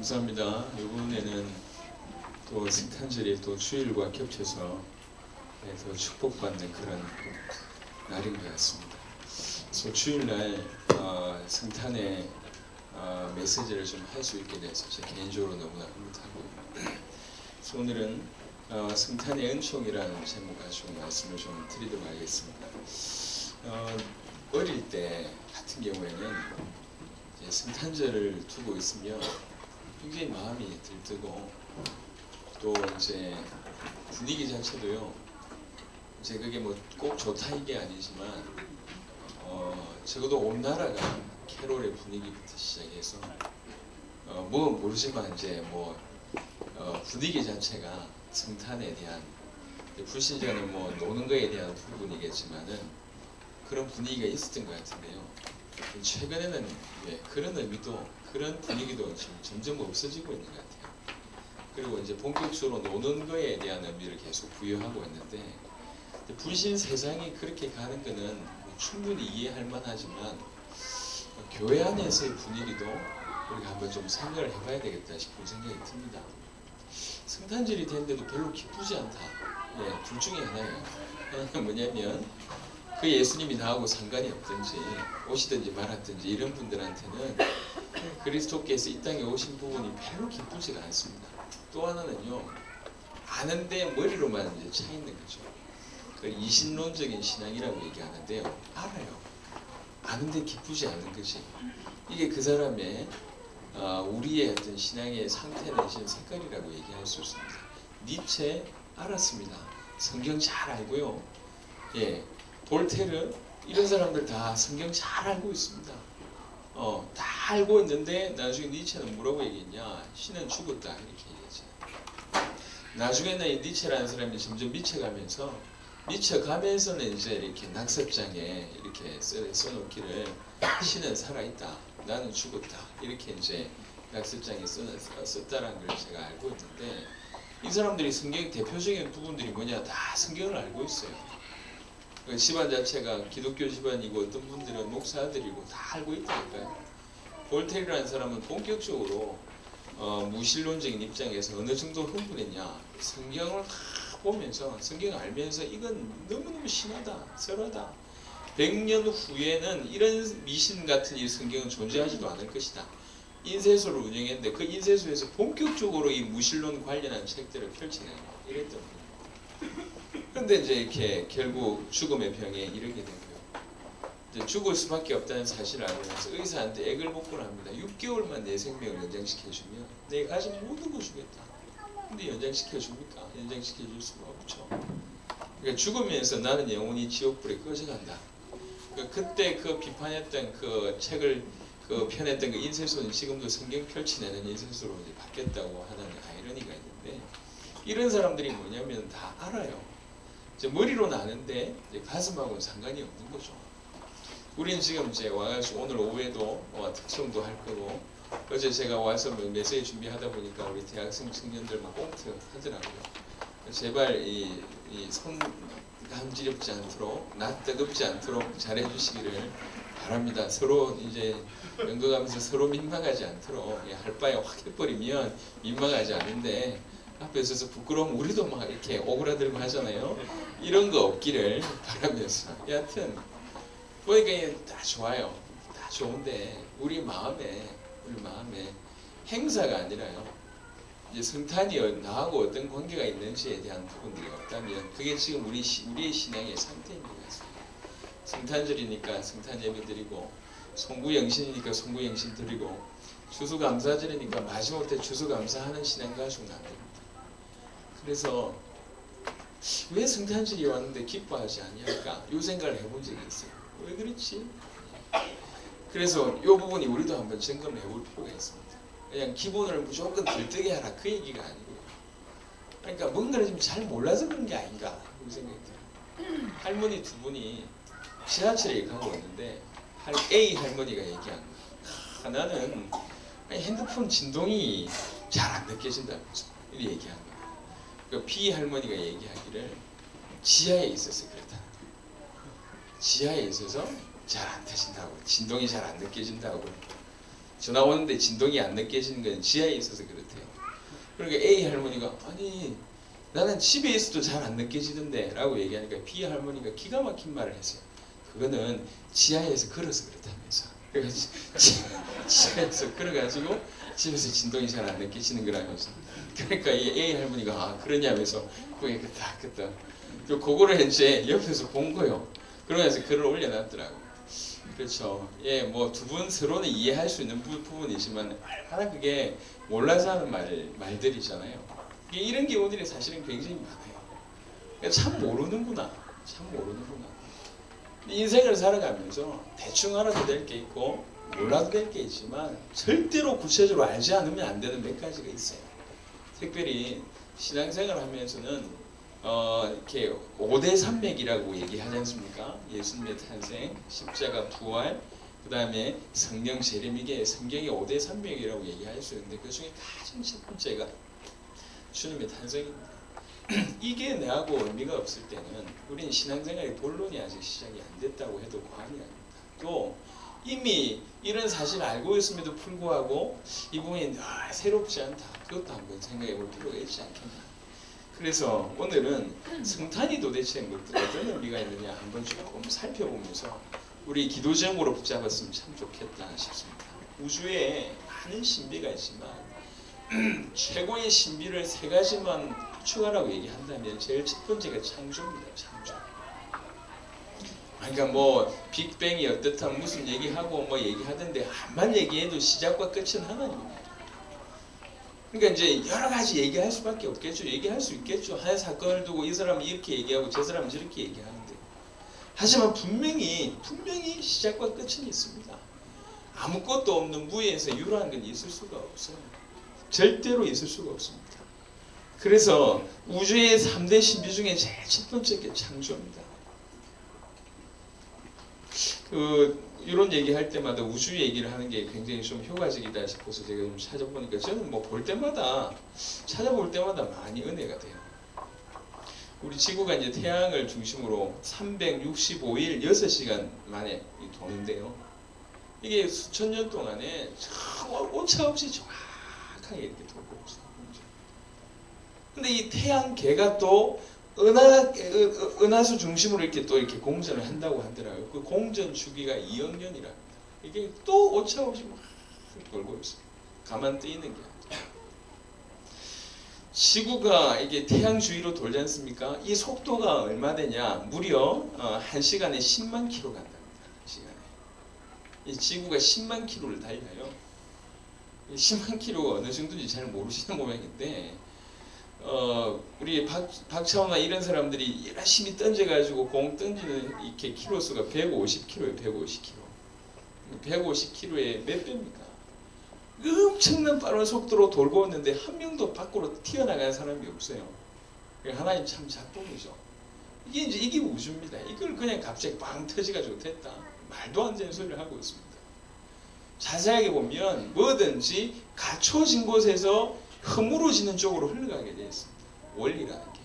감사합니다. 이번에는 또 성탄절이 또 주일과 겹쳐서 더 축복받는 그런 날인 것 같습니다. 그래서 주일날 성탄의 메시지를 좀 할 수 있게 돼서 제 개인적으로 너무나 흐뭇하고요. 그래서 오늘은 성탄의 은총이라는 제목 가지고 말씀을 좀 드리도록 하겠습니다. 어릴 때 같은 경우에는 이제 성탄절을 두고 있으면 굉장히 마음이 들뜨고 또 이제 분위기 자체도요. 이제 그게 뭐 꼭 좋다 이게 아니지만 적어도 온 나라가 캐롤의 분위기부터 시작해서 뭐 모르지만 이제 뭐 분위기 자체가 성탄에 대한 불신자는 뭐 노는 거에 대한 부분이겠지만은 그런 분위기가 있었던 것 같은데요. 최근에는 그런 의미도 그런 분위기도 지금 점점 없어지고 있는 것 같아요. 그리고 이제 본격적으로 노는 거에 대한 의미를 계속 부여하고 있는데 불신 세상이 그렇게 가는 거는 충분히 이해할 만하지만 교회 안에서의 분위기도 우리가 한번 좀 생각을 해봐야 되겠다 싶은 생각이 듭니다. 성탄절이 됐는데도 별로 기쁘지 않다. 둘 중에 하나예요. 하나는 뭐냐면 그 예수님이 나하고 상관이 없든지 오시든지 말았든지 이런 분들한테는 그리스도께서 이 땅에 오신 부분이 별로 기쁘지가 않습니다. 또 하나는요, 아는데 머리로만 이제 차 있는 거죠. 그 이신론적인 신앙이라고 얘기하는데요, 알아요. 아는데 기쁘지 않는 것이 이게 그 사람의 우리의 어떤 신앙의 상태 내지는 색깔이라고 얘기할 수 있습니다. 니체 알았습니다. 성경 잘 알고요. 볼테르 이런 사람들 다 성경 잘 알고 있습니다. 다 알고 있는데 나중에 니체는 뭐라고 얘기했냐? 신은 죽었다 이렇게 얘기했잖아요. 나중에는 이 니체라는 사람이 점점 미쳐가면서는 이제 이렇게 낙섭장에 이렇게 써놓기를 신은 살아있다, 나는 죽었다 이렇게 이제 낙섭장에 썼다라는 걸 제가 알고 있는데 이 사람들이 성경 대표적인 부분들이 뭐냐? 다 성경을 알고 있어요. 집안 자체가 기독교 집안이고 어떤 분들은 목사들이고 다 알고 있다니까요. 볼테르라는 사람은 본격적으로 무신론적인 입장에서 어느 정도 흥분했냐? 성경을 다 보면서 성경을 알면서 이건 너무너무 심하다, 썰하다. 100년 후에는 이런 미신 같은 이 성경은 존재하지도 않을 것이다. 인쇄소를 운영했는데 그 인쇄소에서 본격적으로 이 무신론 관련한 책들을 펼치는 이랬던 거예요. 그런데 이제 이렇게 결국 죽음의 병에 이르게 되고요. 이제 죽을 수밖에 없다는 사실을 알면서 의사한테 액을 복구를 합니다. 6개월만 내 생명을 연장시켜주면 내 가진 모든 거 주겠다. 근데 연장시켜줍니까? 연장시켜줄 수가 없죠. 그러니까 죽으면서 나는 영원히 지옥불에 꺼져간다. 그때 그 비판했던 그 책을 펴냈던 그 인쇄소는 지금도 성경 펼치내는 인쇄소로 이제 바뀌었다고 하는 아이러니가 있는데 이런 사람들이 뭐냐면 다 알아요. 이제 머리로는 아는데 이제 가슴하고는 상관이 없는 거죠. 우리는 지금 이제 와가지고 오늘 오후에도 특송도 할 거고 어제 제가 와서 메시지 준비하다 보니까 우리 대학생 청년들 막 꽁트 하더라고요. 제발 손 감지럽지 않도록 낯 뜨겁지 않도록 잘해주시기를 바랍니다. 서로 이제 연극하면서 서로 민망하지 않도록 할 바에 확 해버리면 민망하지 않은데 앞에 서서 부끄러우면 우리도 막 이렇게 오그라들고 하잖아요. 이런 거 없기를 바라면서 여하튼 보니까 다 좋아요. 다 좋은데 우리 마음에 행사가 아니라요. 이제 성탄이 나하고 어떤 관계가 있는지에 대한 부분들이 없다면 그게 지금 우리의 신앙의 상태인 것 같습니다. 성탄절이니까 성탄 예배 드리고 송구영신이니까 송구영신 드리고 추수감사절이니까 마지못해 추수감사하는 신앙 가지고는 안 됩니다. 그래서 왜 성탄절이 왔는데 기뻐하지 아니할까? 이 생각을 해본 적이 있어요. 왜 그렇지? 그래서 이 부분이 우리도 한번 점검해 볼 필요가 있습니다. 그냥 기본을 무조건 들뜨게 하라 그 얘기가 아니고요. 그러니까 뭔가를 좀 잘 몰라서 그런 게 아닌가 그런 생각이 들어요. 할머니 두 분이 지하철에 가고 있는데 A 할머니가 얘기한 거야. 나는 핸드폰 진동이 잘 안 느껴진다면서 이렇게 얘기한 거야. 그 B 할머니가 얘기하기를 지하에 있어서 그렇다는 거야. 지하에 있어서 잘 안 터진다고, 진동이 잘 안 느껴진다고. 전화 오는데 진동이 안 느껴지는 건 지하에 있어서 그렇대요. 그러니까 A 할머니가 아니 나는 집에 있어도 잘 안 느껴지던데 라고 얘기하니까 B 할머니가 기가 막힌 말을 했어요. 그거는 지하에서 걸어서 그렇다면서. 그래서 지하에서 걸어가지고 집에서 진동이 잘 안 느껴지는 거라면서. 그러니까 이 A 할머니가 아 그러냐면서 그게 그다 그거를 이제 옆에서 본 거예요. 그러면서 글을 올려놨더라고. 그렇죠. 예, 뭐 두 분 서로는 이해할 수 있는 부분이지만 얼마나 그게 몰라서 하는 말들이잖아요. 이런 경우들이 사실은 굉장히 많아요. 그러니까 참 모르는구나. 참 모르는구나. 인생을 살아가면서 대충 알아도 될 게 있고 몰라도 될 게 있지만 절대로 구체적으로 알지 않으면 안 되는 몇 가지가 있어요. 특별히 신앙생활 하면서는 이렇게 5대 산맥이라고 얘기하지 않습니까? 예수님의 탄생, 십자가 부활, 그 다음에 성령 재림, 이게 성경의 5대 산맥이라고 얘기할 수 있는데 그 중에 가장 첫 번째가 주님의 탄생입니다. 이게 내하고 의미가 없을 때는 우리는 신앙생활의 본론이 아직 시작이 안 됐다고 해도 과언이 아닙니다. 또 이미 이런 사실을 알고 있음에도 불구하고 이 부분이 새롭지 않다. 그것도 한번 생각해 볼 필요가 있지 않겠나. 그래서 오늘은 성탄이 도대체 어떤 의미가 있느냐 한번 조금 살펴보면서 우리 기도 제목으로 붙잡았으면 참 좋겠다 싶습니다. 우주에 많은 신비가 있지만 최고의 신비를 세 가지만 추가라고 얘기한다면 제일 첫 번째가 창조입니다. 창조. 그러니까 뭐 빅뱅이 어떻다 무슨 얘기하고 뭐 얘기하던데 한만 얘기해도 시작과 끝은 하나님입니다. 그러니까 이제 여러 가지 얘기할 수밖에 없겠죠. 얘기할 수 있겠죠. 한 사건을 두고 이 사람은 이렇게 얘기하고 저 사람은 저렇게 얘기하는데 하지만 분명히 시작과 끝은 있습니다. 아무것도 없는 무에서 유라한 건 있을 수가 없어요. 절대로 있을 수가 없습니다. 그래서 우주의 3대 신비 중에 제일 첫 번째가 창조입니다. 이런 얘기할 때마다 우주 얘기를 하는 게 굉장히 좀 효과적이다 싶어서 제가 좀 찾아보니까 저는 뭐 찾아볼 때마다 많이 은혜가 돼요. 우리 지구가 이제 태양을 중심으로 365일 6시간 만에 도는데요. 이게 수천 년 동안에 오차 없이 정확하게 이렇게 돌고 있어요. 근데 이 태양계가 또 은하수 중심으로 이렇게 또 이렇게 공전을 한다고 하더라고요. 그 공전 주기가 2억 년이랍니다. 이게 또 오차 없이 막 돌고 있어요. 가만 떠 있는 게 아니라. 지구가 이게 태양 주위로 돌지 않습니까? 이 속도가 얼마 되냐? 무려 1시간에 10만 킬로 간답니다. 1시간에. 이 지구가 10만 킬로를 달려요. 10만 킬로가 어느 정도인지 잘 모르시는 모양인데 우리 박차원나 이런 사람들이 열심히 던져가지고 공 던지는 이렇게 킬로수가 150kg예요. 150kg. 150kg의 몇 배입니까? 엄청난 빠른 속도로 돌고 있는데 한 명도 밖으로 튀어나간 사람이 없어요. 하나님 참 작품이죠. 이게 우주입니다. 이걸 그냥 갑자기 빵 터지가지고 됐다. 말도 안 되는 소리를 하고 있습니다. 자세하게 보면 뭐든지 갖춰진 곳에서 허물어지는 쪽으로 흘러가게 되어 있습니다. 원리라는 게.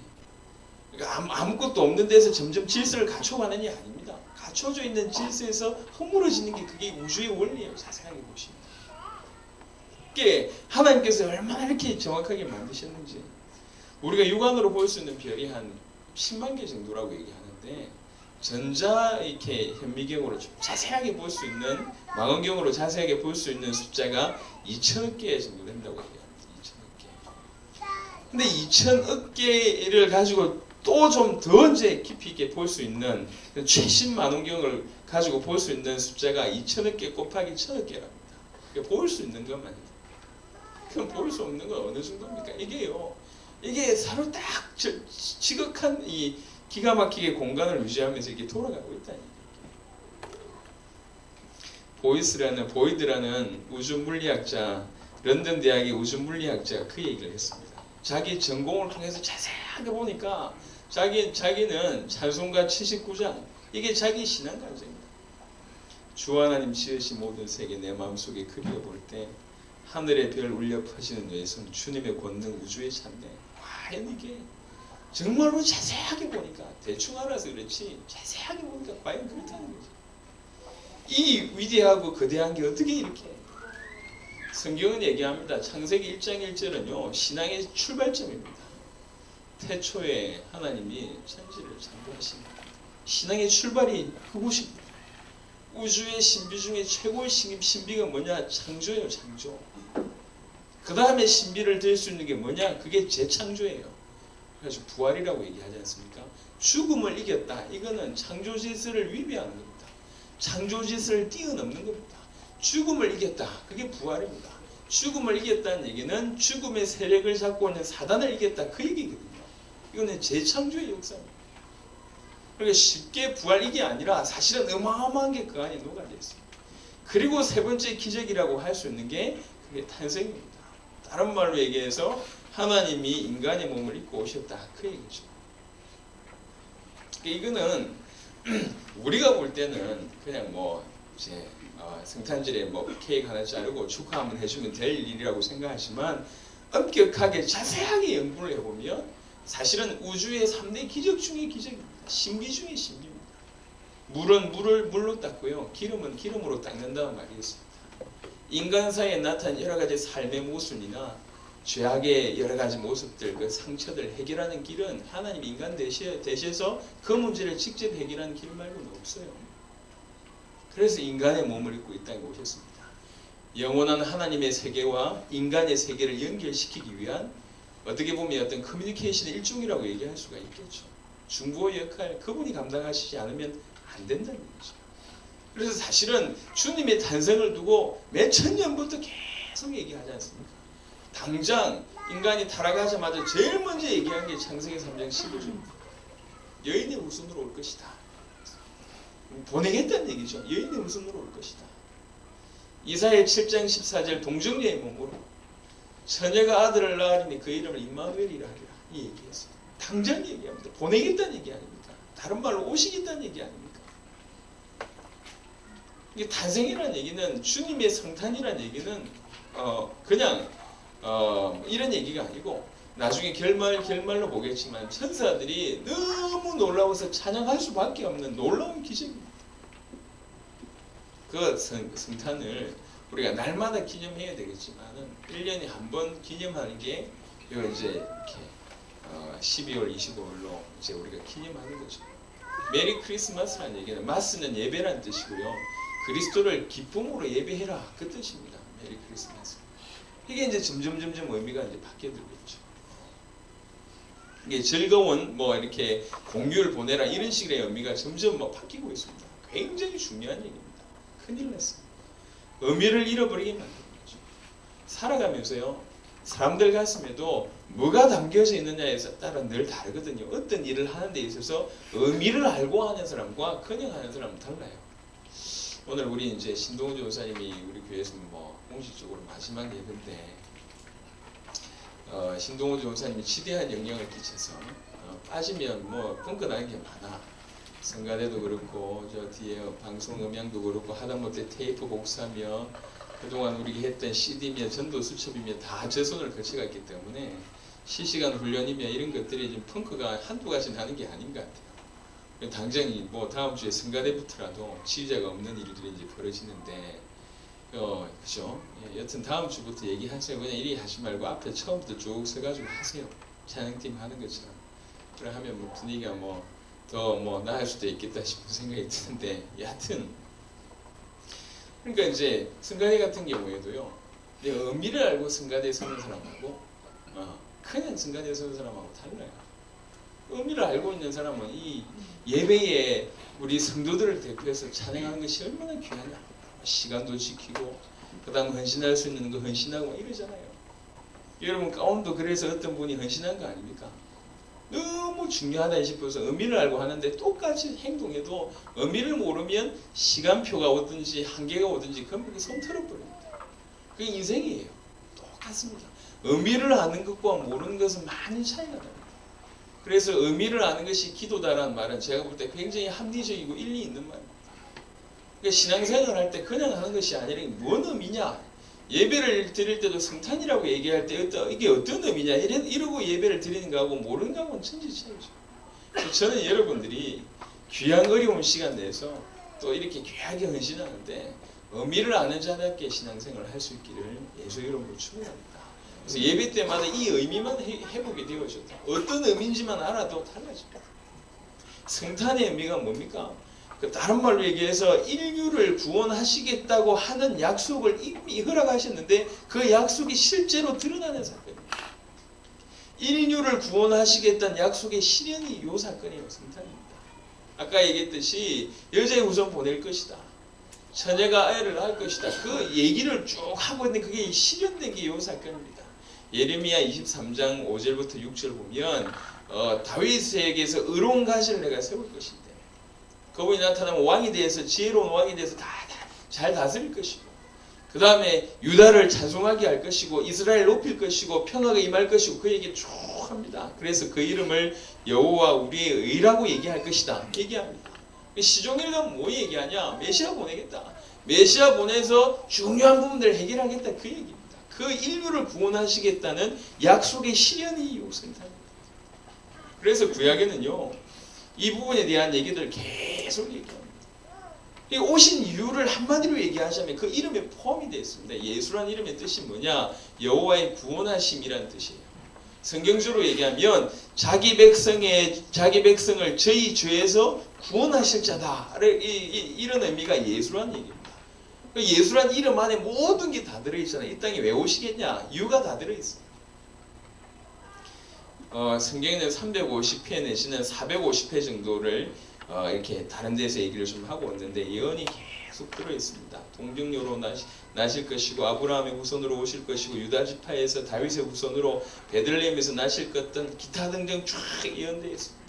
그러니까 아무것도 없는 데서 점점 질서를 갖춰가는 게 아닙니다. 갖춰져 있는 질서에서 허물어지는 게 그게 우주의 원리예요. 자세하게 보시면. 그게 하나님께서 얼마나 이렇게 정확하게 만드셨는지. 우리가 육안으로 볼 수 있는 별이 한 10만 개 정도라고 얘기하는데 전자 이렇게 현미경으로 좀 자세하게 볼 수 있는 망원경으로 자세하게 볼 수 있는 숫자가 2천억 개 정도 된다고 얘기합니다. 2천억 개. 근데 2천억 개를 가지고 또 좀 더 이제 깊이 있게 볼 수 있는 최신 망원경을 가지고 볼 수 있는 숫자가 2천억 개 곱하기 1,000억 개랍니다. 그러니까 볼 수 있는 것만이다. 그럼 볼 수 없는 건 어느 정도입니까? 이게 서로 딱 지극한 이 기가 막히게 공간을 유지하면서 이렇게 돌아가고 있다는 얘기예요. 보이드라는 우주물리학자, 런던 대학의 우주물리학자가 그 얘기를 했습니다. 자기 전공을 통해서 자세하게 보니까 자기는 찬송가 79장, 이게 자기 신앙 간증입니다. 주 하나님 지으신 모든 세계 내 마음속에 그려볼 때 하늘의 별 울려 퍼지는 외성 주님의 권능 우주의 참내. 과연 이게 정말로 자세하게 보니까 대충 알아서 그렇지 자세하게 보니까 과연 그렇다는 거죠. 이 위대하고 거대한 게 어떻게 이렇게 성경은 얘기합니다. 창세기 1장 1절은요 신앙의 출발점입니다. 태초에 하나님이 천지를 창조하십니다. 신앙의 출발이 그곳입니다. 우주의 신비 중에 최고의 신비가 뭐냐? 창조예요. 창조. 그 다음에 신비를 들 수 있는 게 뭐냐? 그게 재창조예요. 그래서 부활이라고 얘기하지 않습니까? 죽음을 이겼다. 이거는 창조 질서를 위배하는 겁니다. 창조 질서를 뛰어넘는 겁니다. 죽음을 이겼다. 그게 부활입니다. 죽음을 이겼다는 얘기는 죽음의 세력을 잡고 있는 사단을 이겼다. 그 얘기거든요. 이거는 재창조의 역사입니다. 그러니까 쉽게 부활 이게 아니라 사실은 어마어마한 게 그 안에 녹아져 있습니다. 그리고 세 번째 기적이라고 할 수 있는 게 그게 탄생입니다. 다른 말로 얘기해서 하나님이 인간의 몸을 입고 오셨다. 그 얘기죠. 이거는 우리가 볼 때는 그냥 뭐 이제 성탄절에 뭐 케이크 하나 자르고 축하 한번 해주면 될 일이라고 생각하지만 엄격하게 자세하게 연구를 해보면 사실은 우주의 3대 기적 중의 기적입니다. 신비 중의 신비입니다. 물은 물로 닦고요. 기름은 기름으로 닦는다는 말이 있습니다. 인간사에 나타난 여러 가지 삶의 모순이나 죄악의 여러 가지 모습들, 그 상처들 해결하는 길은 하나님 인간 대시해서 그 문제를 직접 해결하는 길 말고는 없어요. 그래서 인간의 몸을 입고 이 땅에 오셨습니다. 영원한 하나님의 세계와 인간의 세계를 연결시키기 위한 어떻게 보면 어떤 커뮤니케이션의 일종이라고 얘기할 수가 있겠죠. 중보의 역할, 그분이 감당하시지 않으면 안 된다는 거죠. 그래서 사실은 주님의 탄생을 두고 몇 천년부터 계속 얘기하지 않습니까? 당장 인간이 타락하자마자 제일 먼저 얘기한 게 창세기 3장 15절입니다. 여인의 후손으로 올 것이다. 보내겠다는 얘기죠. 여인의 후손으로 올 것이다. 이사야 7장 14절 동정녀의 몸으로 처녀가 아들을 낳으리니 그 이름을 임마누엘이라 하리라. 이 얘기했어요. 당장 얘기합니다. 보내겠다는 얘기 아닙니까? 다른 말로 오시겠다는 얘기 아닙니까? 이게 탄생이라는 얘기는 주님의 성탄이라는 얘기는 그냥 이런 얘기가 아니고 나중에 결말로 보겠지만 천사들이 너무 놀라워서 찬양할 수밖에 없는 놀라운 기적입니다. 그 성탄을 우리가 날마다 기념해야 되겠지만은 1년에 한 번 기념하는 게 이제 이렇게 12월 25일로 이제 우리가 기념하는 거죠. 메리 크리스마스라는 얘기는 마스는 예배라는 뜻이고요. 그리스도를 기쁨으로 예배해라 그 뜻입니다. 메리 크리스마스. 이게 이제 점점 의미가 이제 바뀌어들고 있죠. 이게 즐거운 뭐 이렇게 공유를 보내라 이런 식의 의미가 점점 바뀌고 있습니다. 굉장히 중요한 얘기입니다. 큰일 났습니다. 의미를 잃어버리게 만드는 거죠. 살아가면서요. 사람들 가슴에도 뭐가 담겨져 있느냐에 따라 늘 다르거든요. 어떤 일을 하는 데 있어서 의미를 알고 하는 사람과 그냥 하는 사람은 달라요. 오늘 우리 이제 신동훈 전사님이 우리 교회에서 뭐 공식적으로 마지막 예배인데 신동훈 전사님이 지대한 영향을 끼쳐서 빠지면 뭐 끈끈한 게 많아. 성가대도 그렇고 저 뒤에 방송 음향도 그렇고 하다못해 테이프 복사며 그동안 우리가 했던 CD며 전도 수첩이며 다 제 손을 거쳐갔기 때문에 실시간 훈련이며 이런 것들이 지금 펑크가 한두 가지 나는 게 아닌 것 같아요. 당장 뭐 다음 주에 성가대부터라도 지휘자가 없는 일들이 이제 벌어지는데 그죠? 예, 여튼 다음 주부터 얘기하세요. 그냥 이리 하지 말고 앞에 처음부터 쭉 서가지고 하세요. 찬양팀 하는 것처럼. 그래 하면 뭐 분위기가 더 나을 수도 있겠다 싶은 생각이 드는데 여하튼 그러니까 이제 성가대 같은 경우에도요. 의미를 알고 성가대에 서는 사람하고 그냥 성가대에 서는 사람하고 달라요. 의미를 알고 있는 사람은 이 예배에 우리 성도들을 대표해서 찬양하는 것이 얼마나 귀하냐. 시간도 지키고 그 다음 헌신할 수 있는 거 헌신하고 이러잖아요. 여러분 가운데도 그래서 어떤 분이 헌신한 거 아닙니까? 너무 중요하다 싶어서 의미를 알고 하는데 똑같이 행동해도 의미를 모르면 시간표가 오든지 한계가 오든지 그건 손 털어버립니다. 그게 인생이에요. 똑같습니다. 의미를 아는 것과 모르는 것은 많이 차이가 납니다. 그래서 의미를 아는 것이 기도다라는 말은 제가 볼 때 굉장히 합리적이고 일리 있는 말입니다. 그러니까 신앙생활을 할 때 그냥 하는 것이 아니라 뭔 의미냐? 예배를 드릴 때도 성탄이라고 얘기할 때 이게 어떤 의미냐? 이러고 예배를 드리는 거하고 모르는 거하고는 천지 차이죠. 저는 여러분들이 귀한 어려운 시간 내서 또 이렇게 귀하게 헌신하는데 의미를 아는 자답게 신앙생활을 할 수 있기를 예수 이름으로 축원합니다. 그래서 예배 때마다 이 의미만 해보게 되어졌다. 어떤 의미인지만 알아도 달라집니다. 성탄의 의미가 뭡니까? 다른 말로 얘기해서 인류를 구원하시겠다고 하는 약속을 이미 허락하셨는데 그 약속이 실제로 드러나는 사건입니다. 인류를 구원하시겠다는 약속의 실현이 이 사건이에요. 성탄입니다. 아까 얘기했듯이 여자의 후손 보낼 것이다. 처녀가 아이를 낳을 것이다. 그 얘기를 쭉 하고 있는데 그게 실현된 게 이 사건입니다. 예레미야 23장 5절부터 6절 보면 다윗에게서 의로운 가시를 내가 세울 것인데 그분이 나타나면 왕이 되어서 지혜로운 왕이 되어서 잘 다스릴 것이고 그 다음에 유다를 찬송하게 할 것이고 이스라엘 높일 것이고 평화가 임할 것이고 그 얘기 쭉 합니다. 그래서 그 이름을 여호와 우리의 의라고 얘기할 것이다 얘기합니다. 시종일관 뭐 얘기하냐? 메시아 보내겠다. 메시아 보내서 중요한 부분들을 해결하겠다 그 얘기입니다. 그 인류를 구원하시겠다는 약속의 실현이 성탄입니다. 그래서 구약에는요 이 부분에 대한 얘기들을 계속 얘기합니다. 오신 이유를 한마디로 얘기하자면 그 이름에 포함이 되어 있습니다. 예수라는 이름의 뜻이 뭐냐? 여호와의 구원하심이라는 뜻이에요. 성경적으로 얘기하면 자기 백성을 저희 죄에서 구원하실 자다. 이런 의미가 예수라는 얘기입니다. 예수란 이름 안에 모든 게 다 들어있잖아요. 이 땅에 왜 오시겠냐? 이유가 다 들어있어요. 성경에는 350회 내지는 450회 정도를 이렇게 다른 데서 얘기를 좀 하고 있는데 예언이 계속 들어있습니다. 동정녀로 나실 것이고 아브라함의 후손으로 오실 것이고 유다 지파에서 다윗의 후손으로 베들레헴에서 나실 것 등 기타 등등 쫙 예언되어 있습니다.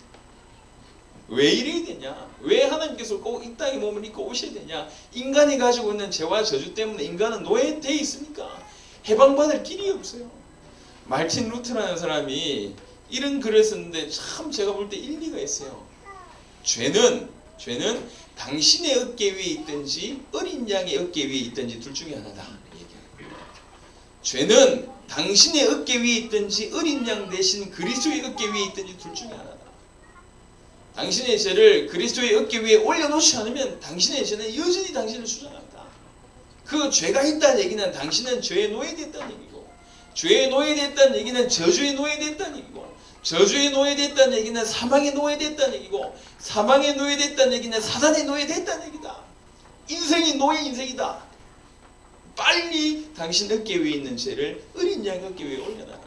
왜 이래야 되냐? 왜 하나님께서 꼭 이 땅에 몸을 입고 오셔야 되냐? 인간이 가지고 있는 죄와 저주 때문에 인간은 노예되어 있으니까 해방받을 길이 없어요. 말틴 루터라는 사람이 이런 글을 썼는데 참 제가 볼 때 일리가 있어요. 죄는 당신의 어깨 위에 있든지 어린 양의 어깨 위에 있든지 둘 중에 하나다. 죄는 당신의 어깨 위에 있든지 어린 양 대신 그리스도의 어깨 위에 있든지 둘 중에 하나다. 당신의 죄를 그리스도의 어깨 위에 올려놓지 않으면 당신의 죄는 여전히 당신을 주장한다. 그 죄가 있다는 얘기는 당신은 죄에 노예됐다는 얘기고 죄에 노예됐다는 얘기는 저주에 노예됐다는 얘기고 저주에 노예됐다는 얘기는 사망에 노예됐다는 얘기고 사망에 노예됐다는 얘기는 사단에 노예됐다는 얘기다. 인생이 노예 인생이다. 빨리 당신 어깨 위에 있는 죄를 어린 양 어깨 위에 올려놔라.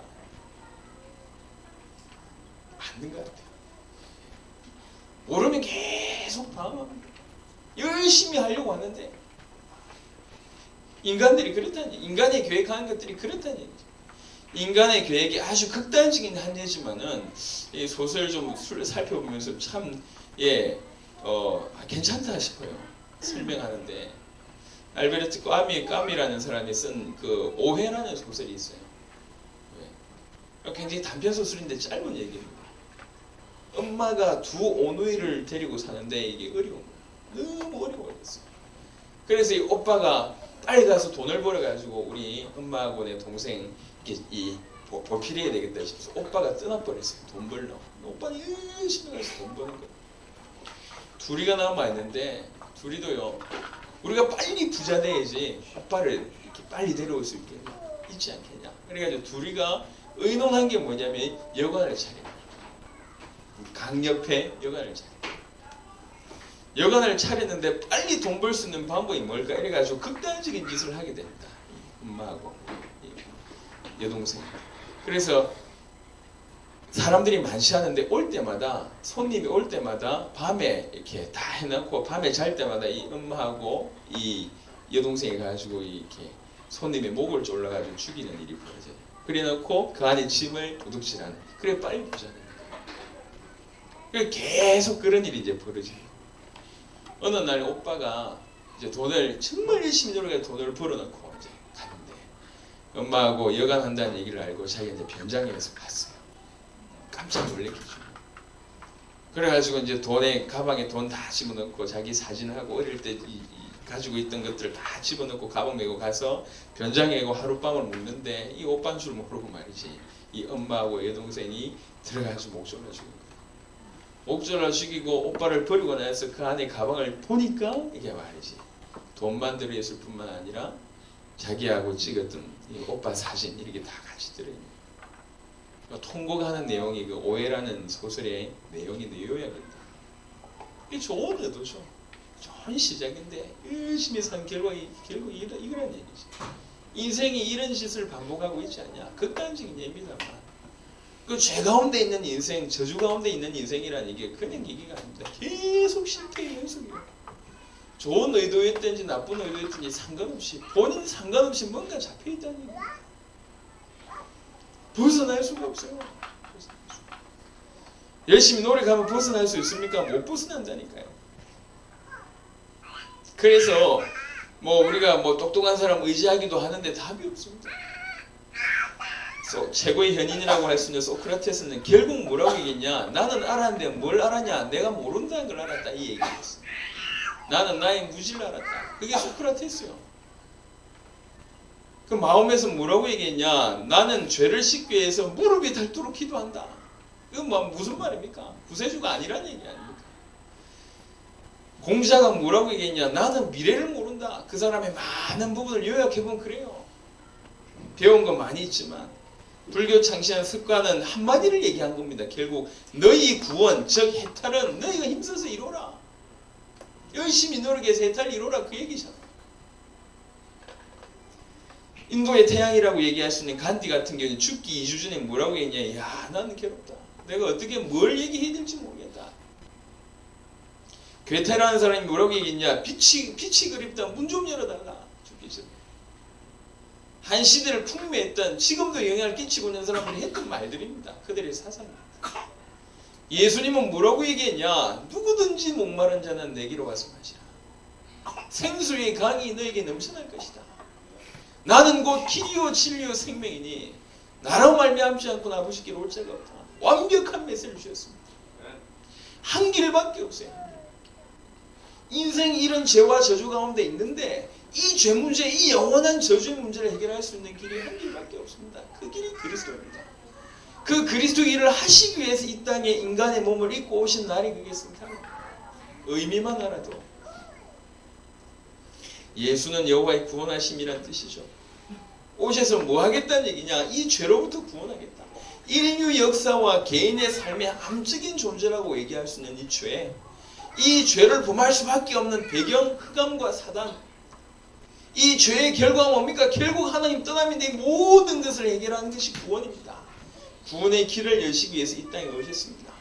맞는 것 같아요. 모르면 계속 방황합니다. 열심히 하려고 하는데 인간들이 그렇다는 얘기, 인간의 계획하는 것들이 그렇다는 얘기죠. 인간의 계획이 아주 극단적인 한계지만은 이 소설 좀 살펴보면서 참 괜찮다 싶어요. 설명하는데 알베르트 까미라는 사람이 쓴 그 오해라는 소설이 있어요. 굉장히 단편 소설인데 짧은 얘기입니다. 엄마가 두 오누이를 데리고 사는데 이게 어려운 거예요. 너무 어려워졌어요. 그래서 이 오빠가 빨리 가서 돈을 벌어가지고 우리 엄마하고 내 동생 보필해야 되겠다 싶어서 오빠가 떠나버렸어요. 돈 벌러. 오빠는 열심히 가서 돈 버는 거예요. 둘이가 남아있는데 둘이도요. 우리가 빨리 부자 돼야지 오빠를 이렇게 빨리 데려올 수 있지 않겠냐. 그래가지고 둘이가 의논한 게 뭐냐면 여관을 차려요. 강 옆에 여관을 차려요. 여관을 차렸는데 빨리 돈 벌 수 있는 방법이 뭘까? 이래가지고 극단적인 짓을 하게 됩니다. 엄마하고 여동생. 그래서 사람들이 많지 않은데 올 때마다 손님이 올 때마다 밤에 이렇게 다 해놓고 밤에 잘 때마다 이 엄마하고 이 여동생이 가지고 이렇게 손님의 목을 졸라가지고 죽이는 일이 벌어져요. 그래놓고 그 안에 짐을 도둑질하는. 그래 빨리 부자는 거예요. 계속 그런 일이 이제 벌어져요. 어느 날 오빠가 이제 돈을 정말 열심히 노력해서 돈을 벌어놓고 이제 갔는데 엄마하고 여간한다는 얘기를 알고 자기가 이제 변장해서 갔어요. 깜짝 놀래겠죠. 그래가지고 이제 가방에 돈 다 집어넣고 자기 사진하고 어릴 때 가지고 있던 것들을 다 집어넣고 가방 메고 가서 변장하고 하룻밤을 묵는데 이 오빠인 줄 모르고 말이지 이 엄마하고 여동생이 들어가서 목 졸라 죽인 거예요. 목 졸라 죽이고 오빠를 버리고 나서 그 안에 가방을 보니까 이게 말이지 돈만 들어있을 뿐만 아니라 자기하고 찍었던 이 오빠 사진 이렇게 다 같이 들어있는 통곡하는 내용이 그 오해라는 소설의 내용이 요약입니다. 이게 좋은 의도죠. 좋은 시작인데 열심히 산 결국이 결국 이거란 얘기지. 인생이 이런 짓을 반복하고 있지 않냐. 극단적인 예입니다만 그 죄 가운데 있는 인생, 저주 가운데 있는 인생이라는 게 그냥 얘기가 아닙니다. 계속 실패의 연속이에요. 좋은 의도였든지 나쁜 의도였든지 상관없이 본인 상관없이 뭔가 잡혀있다는 얘기예요. 벗어날 수가 없어요. 열심히 노력하면 벗어날 수 있습니까? 못 벗어난다니까요. 그래서 뭐 우리가 뭐 똑똑한 사람 의지하기도 하는데 답이 없습니다. 최고의 현인이라고 할 수 있는 소크라테스는 결국 뭐라고 얘기했냐? 나는 알았는데 뭘 알았냐? 내가 모른다는 걸 알았다 이 얘기였어. 나는 나의 무지를 알았다. 그게 소크라테스요. 그 마음에서 뭐라고 얘기했냐? 나는 죄를 씻기 위해서 무릎이 닳도록 기도한다. 이건 뭐 무슨 말입니까? 구세주가 아니란 얘기 아닙니까? 공자가 뭐라고 얘기했냐? 나는 미래를 모른다. 그 사람의 많은 부분을 요약해보면 그래요. 배운 건 많이 있지만 불교 창시한 습관은 한마디를 얘기한 겁니다. 결국 너희 구원, 즉 해탈은 너희가 힘써서 이루어라. 열심히 노력해서 해탈을 이루어라. 그 얘기잖아. 인도의 태양이라고 얘기할 수 있는 간디 같은 경우는 죽기 2주 전에 뭐라고 했냐? 야, 나는 괴롭다. 내가 어떻게 뭘 얘기해야 될지 모르겠다. 괴테라는 사람이 뭐라고 얘기했냐? 빛이 그립다. 문 좀 열어달라. 죽기 전에. 한 시대를 풍미했던 지금도 영향을 끼치고 있는 사람들이 했던 말들입니다. 그들의 사상입니다. 예수님은 뭐라고 얘기했냐? 누구든지 목마른 자는 내게로 와서 마시라. 생수의 강이 너에게 넘쳐날 것이다. 나는 곧 길이요 진리요 생명이니 나로 말미암지 않고 아버지 길 올 자가 없다. 완벽한 메시지를 주셨습니다. 한 길밖에 없어요. 인생이 이런 죄와 저주 가운데 있는데 이 죄 문제, 이 영원한 저주의 문제를 해결할 수 있는 길이 한 길밖에 없습니다. 그 길이 그리스도입니다. 그 그리스도 일을 하시기 위해서 이 땅에 인간의 몸을 입고 오신 날이 그겠습니다. 의미만 알아도 예수는 여호와의 구원하심이란 뜻이죠. 오셔서 뭐 하겠다는 얘기냐? 이 죄로부터 구원하겠다. 인류 역사와 개인의 삶의 암적인 존재라고 얘기할 수 있는 이 죄, 이 죄를 범할 수밖에 없는 배경, 흑암과 사단, 이 죄의 결과가 뭡니까? 결국 하나님 떠남인데 이 모든 것을 해결하는 것이 구원입니다. 구원의 길을 여시기 위해서 이 땅에 오셨습니다.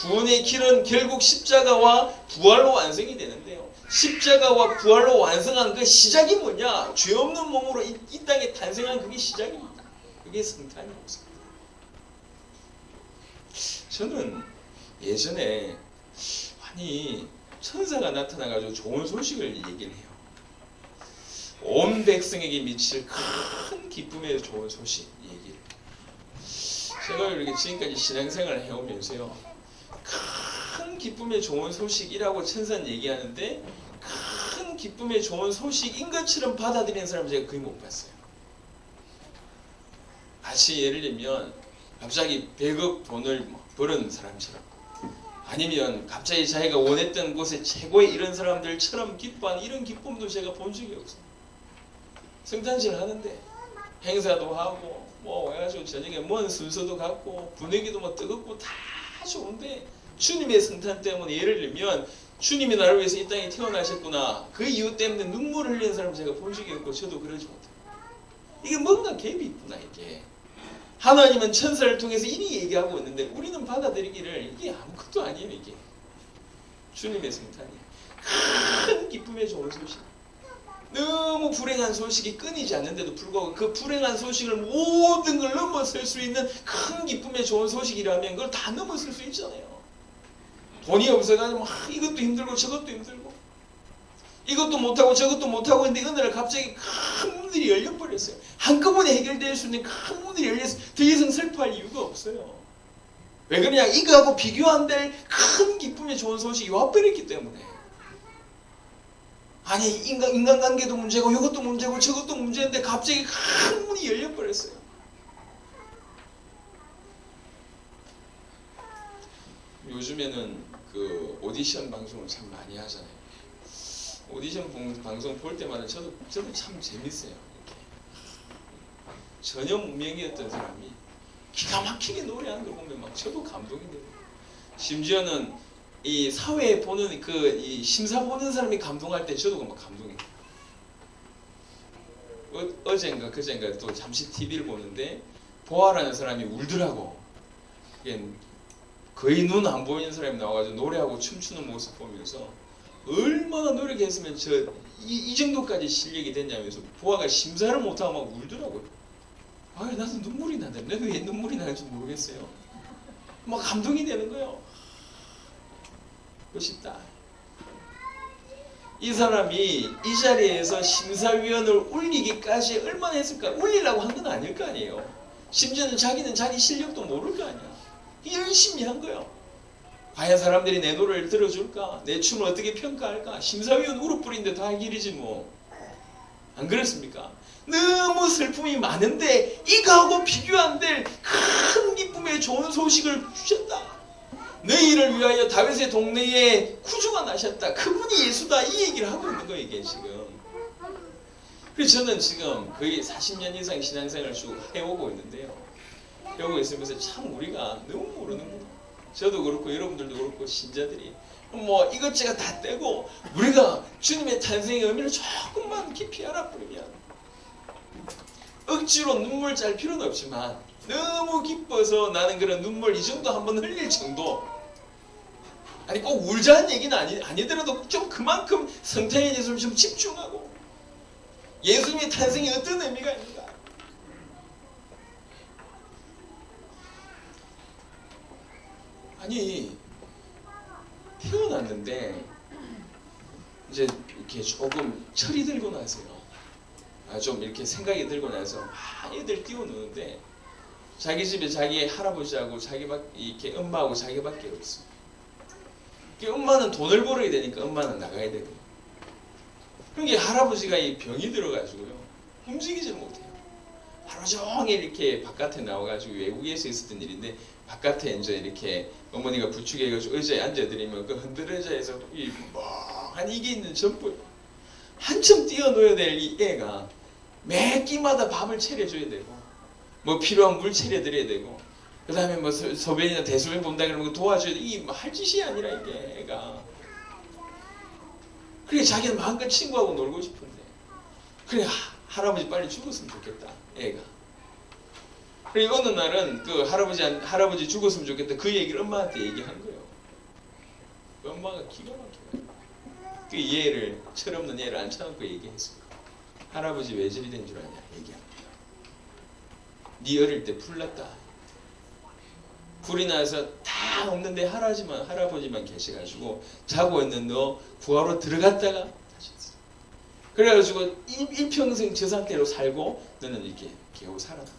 구원의 길은 결국 십자가와 부활로 완성이 되는데요. 십자가와 부활로 완성한 그 시작이 뭐냐? 죄 없는 몸으로 이 땅에 탄생한 그게 시작입니다. 그게 성탄의 모습입니다. 저는 예전에 아니 천사가 나타나가지고 좋은 소식을 얘기를 해요. 온 백성에게 미칠 큰 기쁨의 좋은 소식 얘기를. 제가 이렇게 지금까지 신앙생활을 해오면서요, 큰 기쁨의 좋은 소식이라고 천사는 얘기하는데 큰 기쁨의 좋은 소식인 것처럼 받아들이는 사람 제가 거의 못 봤어요. 마치 예를 들면 갑자기 100억 돈을 버는 사람처럼, 아니면 갑자기 자기가 원했던 곳에 최고의 이런 사람들처럼 기뻐하는 이런 기쁨도 제가 본 적이 없어요. 성탄절 하는데 행사도 하고 뭐 해가지고 저녁에 먼 순서도 갖고 분위기도 뭐 뜨겁고 다 좋은데 주님의 성탄 때문에 예를 들면 주님이 나를 위해서 이 땅에 태어나셨구나, 그 이유 때문에 눈물을 흘리는 사람 제가 본 적이 없고 저도 그러지 못해요. 이게 뭔가 갭이 있구나. 이게 하나님은 천사를 통해서 이리 얘기하고 있는데 우리는 받아들이기를 이게 아무것도 아니에요. 이게 주님의 성탄이에요. 큰 기쁨의 좋은 소식, 너무 불행한 소식이 끊이지 않는데도 불구하고 그 불행한 소식을 모든 걸 넘어설 수 있는 큰 기쁨의 좋은 소식이라면 그걸 다 넘어설 수 있잖아요. 돈이 없어가지고 이것도 힘들고 저것도 힘들고 이것도 못하고 저것도 못하고 있는데 어느 날 갑자기 큰 문들이 열려버렸어요. 한꺼번에 해결될 수 있는 큰 문들이 열려서 더 이상 슬퍼할 이유가 없어요. 왜 그러냐? 이거하고 비교 안 될 큰 기쁨의 좋은 소식이 와버렸기 때문에. 아니 인간관계도 문제고 이것도 문제고 저것도 문제인데 갑자기 큰 문이 열려버렸어요. 요즘에는 그 오디션 방송을 참 많이 하잖아요. 오디션 방송 볼 때마다 저도 참 재밌어요. 이렇게. 전혀 무명이었던 사람이 기가 막히게 노래하는 걸 보면 막 저도 감동이 돼요. 심지어는 이 사회에 보는 이 심사 보는 사람이 감동할 때 저도 막 감동이 돼요. 어젠가 그젠가 또 잠시 TV를 보는데 보아라는 사람이 울더라고. 거의 눈 안 보이는 사람이 나와가지고 노래하고 춤추는 모습 보면서 얼마나 노력했으면 이 정도까지 실력이 됐냐면서 보아가 심사를 못하고 막 울더라고요. 아, 나도 눈물이 나네. 내가 왜 눈물이 나는지 모르겠어요. 막 감동이 되는 거예요. 멋있다. 이 사람이 이 자리에서 심사위원을 울리기까지 얼마나 했을까? 울리려고 한 건 아닐 거 아니에요. 심지어는 자기는 자기 실력도 모를 거 아니야. 열심히 한 거예요. 과연 사람들이 내 노래를 들어줄까? 내 춤을 어떻게 평가할까? 심사위원 울어버린데 다 길이지 뭐. 안 그렇습니까? 너무 슬픔이 많은데 이거하고 비교 안 될 큰 기쁨의 좋은 소식을 주셨다. 너희를 위하여 다윗의 동네에 구주가 나셨다. 그분이 예수다. 이 얘기를 하고 있는 거예요, 이게 지금. 그래서 저는 지금 거의 40년 이상 신앙생활을 쭉 해오고 있는데요. 해오고 있으면서 참 우리가 너무 모르는구나. 저도 그렇고 여러분들도 그렇고 신자들이 뭐 이것저것 다 떼고 우리가 주님의 탄생의 의미를 조금만 깊이 알아보면 억지로 눈물 짤 필요는 없지만 너무 기뻐서 나는 그런 눈물 이 정도 한번 흘릴 정도. 아니 꼭 울자는 얘기는 아니더라도 좀 그만큼 성탄의 예수를 좀 집중하고 예수님의 탄생이 어떤 의미가 있는가. 아니 태어났는데 이제 이렇게 조금 철이 들고 나서요. 좀 이렇게 생각이 들고 나서 막 애들 띄워놓는데 자기 집에 자기 할아버지하고 이렇게 엄마하고 자기밖에 없어. 엄마는 돈을 벌어야 되니까 엄마는 나가야 되고. 그러니까 할아버지가 이 병이 들어가지고요. 움직이질 못해요. 하루 종일 이렇게 바깥에 나와가지고 외국에서 있었던 일인데 바깥에 이제 이렇게 어머니가 부축해가지고 의자에 앉아드리면 그 흔들의자에서 멍한 이게 있는 전부 한참 띄워놓아야 될 이 애가 매 끼마다 밥을 차려줘야 되고 뭐 필요한 물 차려드려야 되고 그 다음에 뭐 소변이나 대소변 본다 그러면 도와줘야 돼. 이게 할 짓이 아니라 이게 애가. 그래 자기는 마음껏 친구하고 놀고 싶은데 그래 할아버지 빨리 죽었으면 좋겠다 애가. 그래 어느 날은 그 할아버지 죽었으면 좋겠다 그 얘기를 엄마한테 얘기한 거예요. 그 엄마가 기가 막혀요. 그 얘를 철없는 얘를 앉혀놓고 얘기했어요. 할아버지 왜 저리 된 줄 아냐 얘기합니다. 네 어릴 때 불 났다. 불이 나서 다 없는데 할아버지만 계셔가지고 자고 있는 너 구하러 들어갔다가 다시 했어. 그래가지고 일평생 저 상태로 살고 너는 이렇게 겨우 살아났다.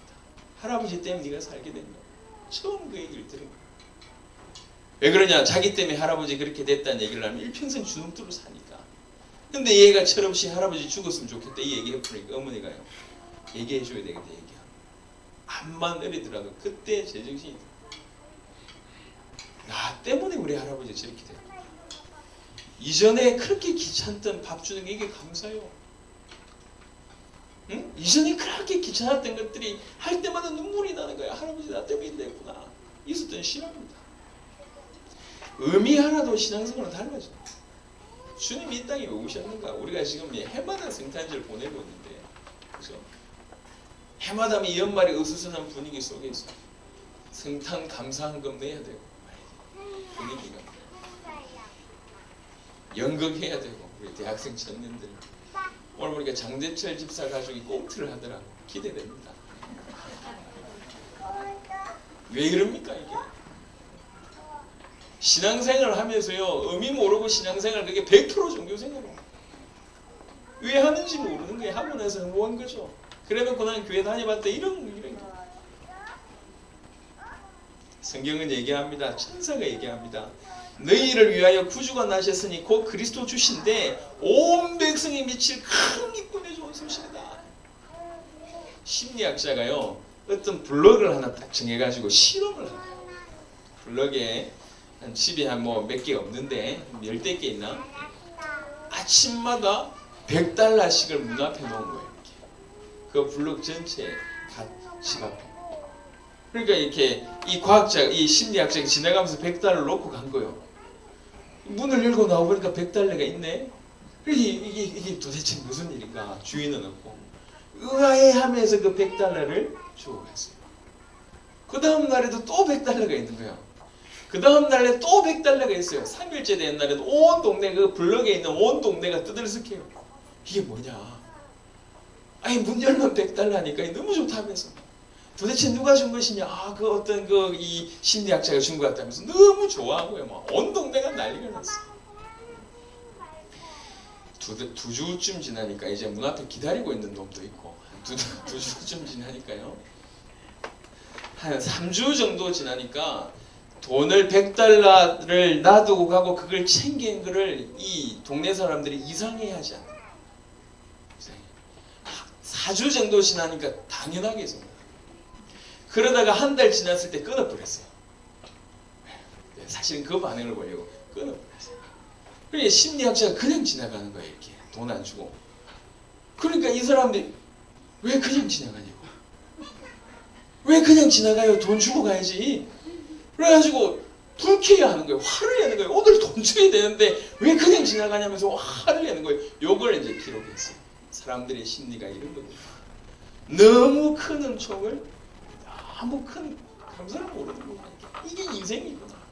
할아버지 때문에 네가 살게 된 거야. 처음 그 얘기를 들은 거야. 왜 그러냐? 자기 때문에 할아버지 그렇게 됐다는 얘기를 하면 일평생 주눅들어 사니까. 근데 얘가 철없이 할아버지 죽었으면 좋겠다 이 얘기해보니까 어머니가요. 얘기해줘야 되겠다 얘기하고. 암만 어리더라도 그때 제정신이 들어. 나 때문에 우리 할아버지 저렇게 됐구나. 이전에 그렇게 귀찮던 밥 주는 게 이게 감사해요. 응? 이전에 그렇게 귀찮았던 것들이 할 때마다 눈물이 나는 거야. 할아버지 나 때문에 됐구나. 있었던 실화입니다. 의미 하나도 신앙생활은 달라져. 주님이 이 땅에 왜 오셨는가? 우리가 지금 해마다 성탄절을 보내고 있는데, 그죠? 해마다 이 연말의 어수선한 분위기 속에서 성탄 감사한금 내야 되고, 분위기가 연극해야 되고, 우리 대학생 청년들 오늘 보니까 장대철 집사 가족이 꽁트를 하더라고. 기대됩니다. 왜 그럽니까 이게? 신앙생활을 하면서요 의미 모르고 신앙생활 그게 100% 종교생활이에요. 왜 하는지 모르는 거예요. 하고 나서 흥분한 거죠. 그래놓고 난 교회 다녀봤다 이런 게. 성경은 얘기합니다. 천사가 얘기합니다. 너희를 위하여 구주가 나셨으니 곧 그리스도 주신데 온 백성이 미칠 큰 기쁨의 좋은 소식이다. 심리학자가요 어떤 블럭을 하나 딱 정해가지고 실험을 하네요. 블럭에 한 집에 한 뭐 몇 개 없는데 10대 개 있나? 아침마다 $100씩을 문 앞에 놓은 거예요. 이렇게. 그 블록 전체에 집 앞에. 그러니까 이렇게 이 과학자, 이 심리학자가 지나가면서 $100를 놓고 간 거예요. 문을 열고 나와보니까 $100가 있네. 이게 도대체 무슨 일인가? 주인은 없고 의아해하면서 그 $100를 주고 갔어요. 그 다음 날에도 또 $100가 있는 거예요. 그 다음 날에 또 $100가 있어요. 3일째 된 날에도 온 동네, 그 블럭에 있는 온 동네가 뜨들썩해요. 이게 뭐냐? 아니 문 열면 $100니까 너무 좋다면서. 도대체 누가 준 것이냐? 아, 그 어떤 이 심리학자가 준 것 같다면서 너무 좋아하고요. 막 온 동네가 난리가 났어요. 두 주쯤 지나니까 이제 문 앞에 기다리고 있는 놈도 있고, 두 주쯤 지나니까요. 한 3주 정도 지나니까 돈을 $100를 놔두고 가고 그걸 챙긴 거를 이 동네 사람들이 이상해하지 않아요. 4주 정도 지나니까 당연하게 생각해요. 그러다가 한 달 지났을 때 끊어버렸어요. 사실은 그 반응을 보려고 끊어버렸어요. 그러니까 심리학자가 그냥 지나가는 거예요. 이렇게 돈 안 주고. 그러니까 이 사람들이 왜 그냥 지나가냐고. 왜 그냥 지나가요? 돈 주고 가야지. 그래가지고 불쾌해하는 거예요. 화를 내는 거예요. 오늘 돈 줘야 되는데 왜 그냥 지나가냐면서 화를 내는 거예요. 요걸 이제 기록했어요. 사람들의 심리가 이런 겁니다. 너무 큰 은총을 너무 큰 감사를 모르는 거니까 이게 인생이구나.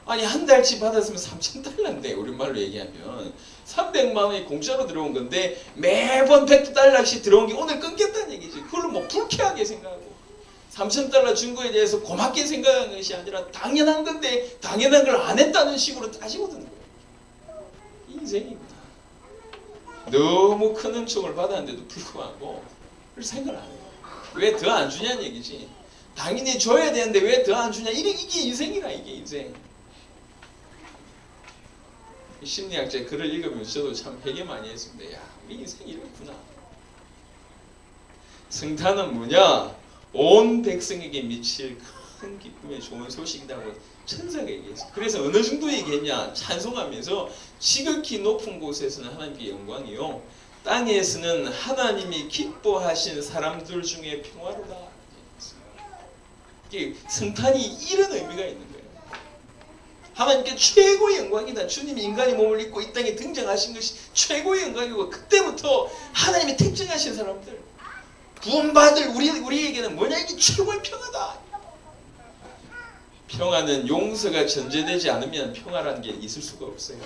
아니 한 달치 받았으면 $3,000인데 우리말로 얘기하면 300만 원이 공짜로 들어온 건데 매번 $100씩 들어온 게 오늘 끊겼다는 얘기지. 그걸로 뭐 불쾌하게 생각하고 $3,000 준 거에 대해서 고맙게 생각하는 것이 아니라 당연한 건데 당연한 걸 안 했다는 식으로 따지고 드는 거예요. 인생이구나. 너무 큰 은총을 받았는데도 불구하고 그걸 생각을 안 해요. 왜 더 안 주냐는 얘기지. 당연히 줘야 되는데 왜 더 안 주냐. 이게 인생이라. 이게 인생. 심리학자의 글을 읽으면 저도 참 회개 많이 했습니다. 야, 우리 인생이 이렇구나. 성탄은 뭐냐? 온 백성에게 미칠 큰 기쁨의 좋은 소식이라고 천사가 얘기했어요. 그래서 어느 정도 얘기했냐? 찬송하면서 지극히 높은 곳에서는 하나님께 영광이요, 땅에서는 하나님이 기뻐하신 사람들 중에 평화로다. 이게 성탄이 이런 의미가 있는 거예요. 하나님께 최고의 영광이다. 주님이 인간의 몸을 입고 이 땅에 등장하신 것이 최고의 영광이고, 그때부터 하나님이 택정하신 사람들, 구원받을 우리에게는 뭐냐? 이게 최고의 평화다. 평화는 용서가 전제되지 않으면 평화라는 게 있을 수가 없어요.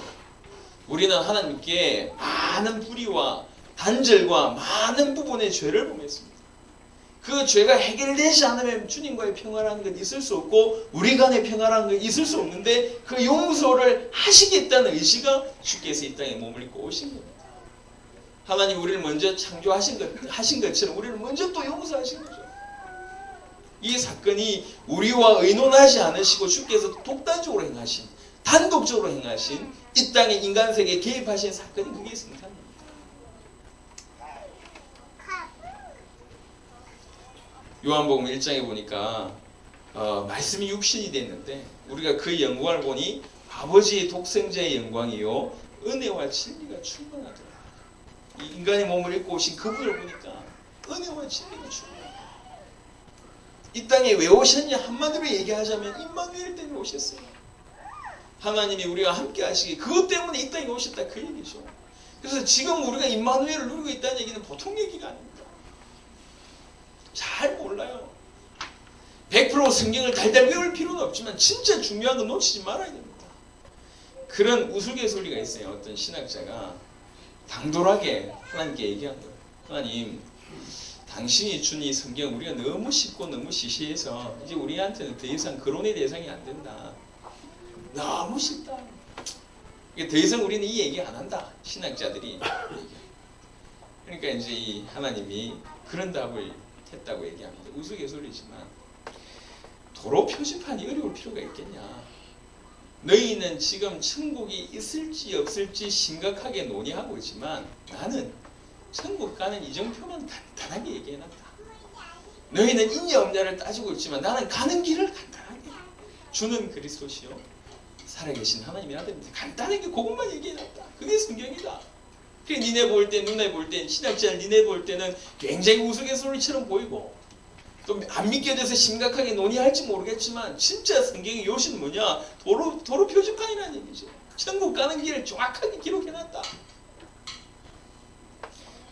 우리는 하나님께 많은 불의와 단절과 많은 부분의 죄를 범했습니다. 그 죄가 해결되지 않으면 주님과의 평화라는 건 있을 수 없고 우리 간의 평화라는 건 있을 수 없는데, 그 용서를 하시겠다는 의지가 주께서 이 땅에 몸을 입고 오신 겁니다. 하나님 우리를 먼저 창조하신 것처럼 우리를 먼저 또 용서하신 거죠. 이 사건이 우리와 의논하지 않으시고 주께서 독단적으로 행하신, 단독적으로 행하신, 이 땅의 인간 세계에 개입하신 사건이 그게 성탄입니다. 요한복음 1장에 보니까 말씀이 육신이 됐는데 우리가 그 영광을 보니 아버지의 독생자의 영광이요 은혜와 진리가 충만하더라. 이 인간의 몸을 입고 오신 그분을 보니까 은혜와 진리가 충만하더라. 이 땅에 왜 오셨냐? 한마디로 얘기하자면 임마누엘 때문에 오셨어요. 하나님이 우리가 함께 하시기, 그것 때문에 이 땅에 오셨다, 그 얘기죠. 그래서 지금 우리가 임마누엘을 누리고 있다는 얘기는 보통 얘기가 아닙니다. 잘 몰라요. 100% 성경을 달달 외울 필요는 없지만 진짜 중요한 건 놓치지 말아야 됩니다. 그런 우스갯소리가 있어요. 어떤 신학자가 당돌하게 하나님께 얘기한 거예요. 하나님, 당신이 준 이 성경 우리가 너무 쉽고 너무 시시해서 이제 우리한테는 더 이상 거론의 대상이 안 된다. 너무 쉽다. 더 이상 우리는 이 얘기 안 한다. 신학자들이 얘기해요. 그러니까 이제 이 하나님이 그런 답을 했다고 얘기합니다. 우스갯소리지만 도로 표지판이 어려울 필요가 있겠냐. 너희는 지금 천국이 있을지 없을지 심각하게 논의하고 있지만 나는 천국 가는 이정표만 간단하게 얘기해놨다. 너희는 있냐 없냐를 따지고 있지만 나는 가는 길을 간단하게, 주는 그리스도시요 살아계신 하나님의 아들입니다. 간단하게 그것만 얘기해놨다. 그게 성경이다. 그래, 니네 볼 때, 눈에 볼 때, 신학자를 니네 볼 때는 굉장히 우스갯소리처럼 보이고 또 안 믿겨져서 심각하게 논의할지 모르겠지만 진짜 성경의 요시는 뭐냐? 도로 표적판이라는 얘기죠. 천국 가는 길을 정확하게 기록해놨다.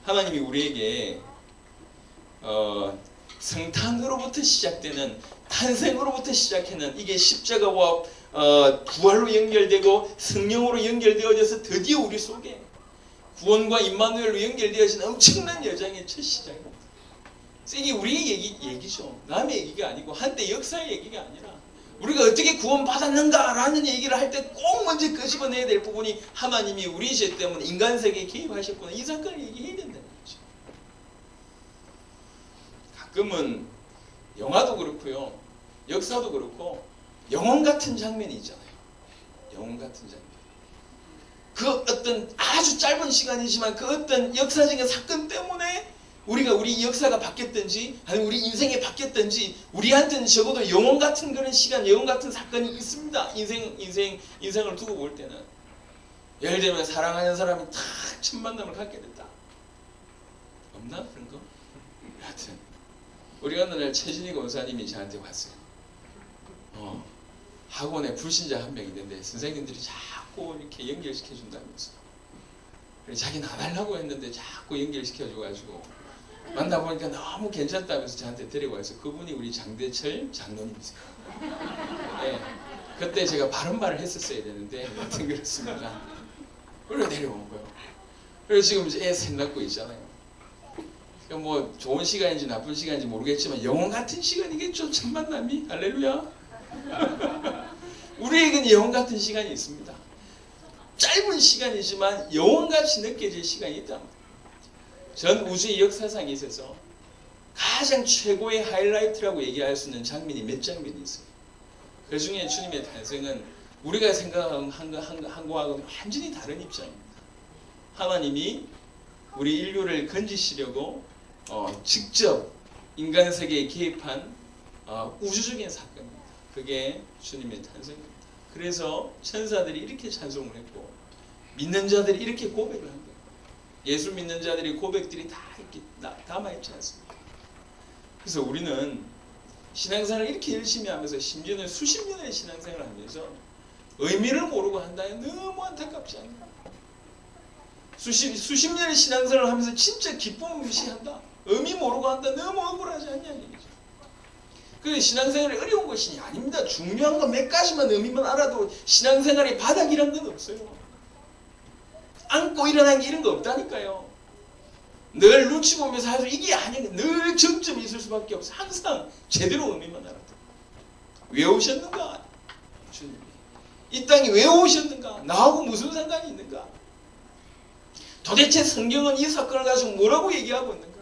하나님이 우리에게 성탄으로부터 시작되는, 탄생으로부터 시작하는 이게 십자가와 부활로 연결되고 성령으로 연결되어져서 드디어 우리 속에 구원과 임마누엘로 연결되어진 엄청난 여정의 첫 시작입니다. 이게 우리의 얘기죠. 남의 얘기가 아니고 한때 역사의 얘기가 아니라 우리가 어떻게 구원받았는가라는 얘기를 할 때 꼭 먼저 끄집어내야 될 부분이 하나님이 우리 죄 때문에 인간 세계에 개입하셨구나, 이 사건을 얘기해야 된다는 거죠. 가끔은 영화도 그렇고요, 역사도 그렇고 영혼 같은 장면이 있잖아요. 영혼 같은 장면. 그 어떤 아주 짧은 시간이지만 그 어떤 역사적인 사건 때문에 우리 역사가 바뀌었든지 아니면 우리 인생이 바뀌었든지 우리한테는 적어도 영혼 같은 그런 시간, 영혼 같은 사건이 있습니다. 인생을 두고 볼 때는. 예를 들면 사랑하는 사람이 탁 첫 만남을 갖게 됐다. 없나 그런 거? 하여튼 우리 어느 날 최진희 권사님이 저한테 왔어요. 학원에 불신자 한 명 있는데 선생님들이 자꾸 이렇게 연결시켜 준다면서. 자기는 안 하려고 했는데 자꾸 연결시켜 줘가지고 만나보니까 너무 괜찮다면서 저한테 데리고 와서 그분이 우리 장대철 장로님이세요. 네, 그때 제가 바른 말을 했었어야 되는데 하여튼 그렇습니다. 그래서 데려온 거예요. 그래서 지금 이제 애 셋 낳고 있잖아요. 그러니까 뭐 좋은 시간인지 나쁜 시간인지 모르겠지만 영혼 같은 시간이겠죠. 첫 만남이. 할렐루야. 우리에게는 영혼 같은 시간이 있습니다. 짧은 시간이지만 영혼같이 느껴질 시간이 있다. 전 우주의 역사상에 있어서 가장 최고의 하이라이트라고 얘기할 수 있는 장면이 몇 장면이 있어요. 그 중에 주님의 탄생은 우리가 생각한 거하고는 완전히 다른 입장입니다. 하나님이 우리 인류를 건지시려고 직접 인간 세계에 개입한 우주적인 사건입니다. 그게 주님의 탄생입니다. 그래서 천사들이 이렇게 찬송을 했고 믿는 자들이 이렇게 고백을 한 거예요. 예수 믿는 자들의 고백들이 다 이렇게 담아있지 않습니까? 그래서 우리는 신앙생활을 이렇게 열심히 하면서 심지어는 수십 년의 신앙생활을 하면서 의미를 모르고 한다면 너무 안타깝지 않나? 수십 년의 신앙생활을 하면서 진짜 기쁨을 무시한다. 의미 모르고 한다. 너무 억울하지 않냐는 얘기죠. 그래서 신앙생활이 어려운 것이 아닙니다. 중요한 건 몇 가지만 의미만 알아도 신앙생활의 바닥이란 건 없어요. 안고 일어난 게 이런 거 없다니까요. 늘 눈치 보면서 하죠. 이게 아니야. 늘 정점이 있을 수밖에 없어. 항상 제대로 의미만 알아도. 왜 오셨는가? 주님이. 이 땅에 왜 오셨는가? 나하고 무슨 상관이 있는가? 도대체 성경은 이 사건을 가지고 뭐라고 얘기하고 있는가?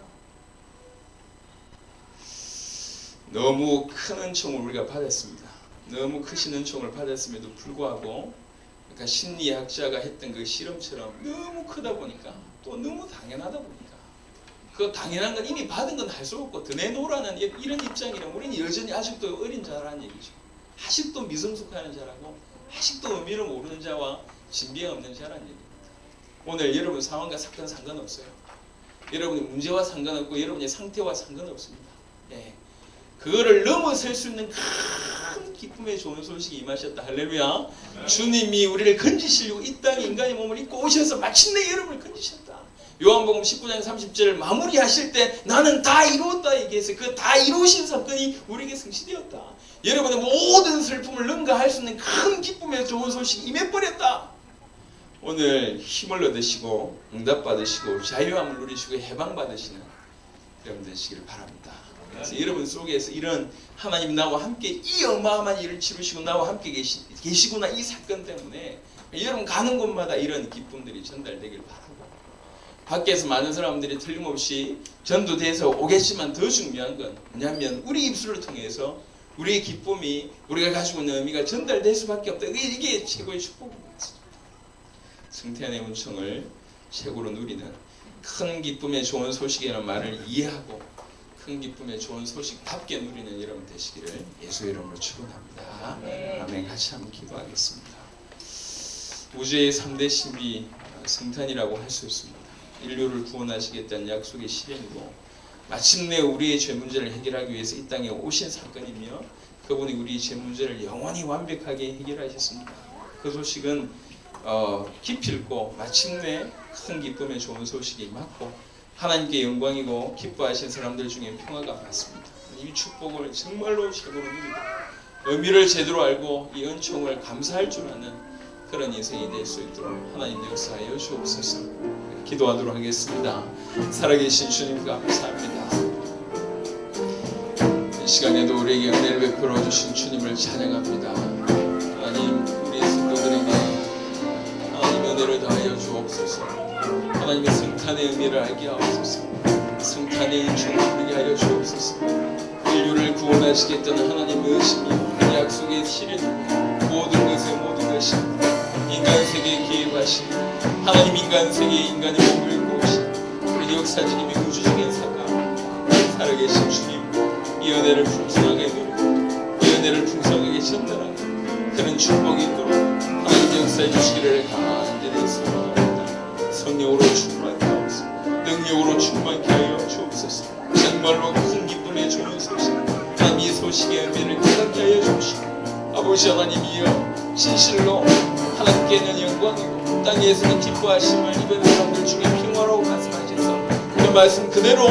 너무 큰 은총을 우리가 받았습니다. 너무 크신 은총을 받았음에도 불구하고 그러니까 심리학자가 했던 그 실험처럼 너무 크다 보니까 또 너무 당연하다 보니까 그 당연한 건 이미 받은 건 할 수 없고 더 내놓으라는 이런 입장이라면 우리는 여전히 아직도 어린 자라는 얘기죠. 아직도 미성숙하는 자라고 아직도 의미를 모르는 자와 진비가 없는 자라는 얘기입니다. 오늘 여러분 상황과 사건 상관없어요. 여러분의 문제와 상관없고 여러분의 상태와 상관없습니다. 예. 그거를 넘어설 수 있는 큰 기쁨의 좋은 소식이 임하셨다. 할렐루야. 주님이 우리를 건지시려고 이 땅에 인간의 몸을 입고 오셔서 마침내 여러분을 건지셨다. 요한복음 19장 30절을 마무리하실 때 나는 다 이루었다 얘기해서 그 다 이루신 사건이 우리에게 성취되었다. 여러분의 모든 슬픔을 능가할 수 있는 큰 기쁨의 좋은 소식이 임해버렸다. 오늘 힘을 얻으시고 응답받으시고 자유함을 누리시고 해방받으시는 여러분 되시기를 바랍니다. 그래서 여러분 속에서 이런 하나님 나와 함께 이 어마어마한 일을 치르시고 나와 함께 계시구나 이 사건 때문에 여러분 가는 곳마다 이런 기쁨들이 전달되길 바라고 밖에서 많은 사람들이 틀림없이 전도돼서 오겠지만 더 중요한 건 뭐냐면 우리 입술을 통해서 우리의 기쁨이 우리가 가지고 있는 의미가 전달될 수밖에 없다. 이게 최고의 축복입니다. 성태안의 은총을 최고로 누리는 큰 기쁨의 좋은 소식이라는 말을 이해하고 큰 기쁨의 좋은 소식답게 누리는 여러분 되시기를 예수의 이름으로 축원합니다. 아멘. 같이 한번 기도하겠습니다. 우주의 3대 신비 성탄이라고 할 수 있습니다. 인류를 구원하시겠다는 약속의 실현이고 마침내 우리의 죄 문제를 해결하기 위해서 이 땅에 오신 사건이며 그분이 우리의 죄 문제를 영원히 완벽하게 해결하셨습니다. 그 소식은 깊이 읽고 마침내 큰 기쁨의 좋은 소식이 맞고 하나님께 영광이고 기뻐하신 사람들 중에 평화가 많습니다. 이 축복을 정말로 최고로 누리고 의미를 제대로 알고 이 은총을 감사할 줄 아는 그런 인생이 될 수 있도록 하나님 역사하여 주옵소서. 기도하도록 하겠습니다. 살아계신 주님 감사합니다. 이 시간에도 우리에게 은혜를 베풀어 주신 주님을 찬양합니다. 하나님 우리 성도들에게 하나님 은혜를 더하여 주옵소서. 하나님의 성탄의 의미를 알게 하옵소서. 성탄의 은총을 누리게 하여 주옵소서. 인류를 구원하시겠다는 하나님의 의심이 그 약속의 실현이고 모든 것의 모든 것이 인간 세계에 개입하신 하나님 인간 세계에 인간의 몸을 입고 오신 우리 역사적인 우주적인 사건 살아계신 주님 이 은혜를 풍성하게 누리고 이 은혜를 풍성하게 전달하는 그런 축복이 있도록 하나님 역사해 주시기를 간절히 소원합니다. 성령으로 충만케 하옵소서. 능력으로 충만케 하여 주옵소서. 정말로 큰 기쁨의 좋은 소식 하나님 이 소식의 의미를 깨닫게 하여 주시고 아버지 하나님이여 진실로 하나님께는 영광이고 땅에서는 기뻐하심을 입은 사람들 중에 평화로운 말씀하셔서 그 말씀 그대로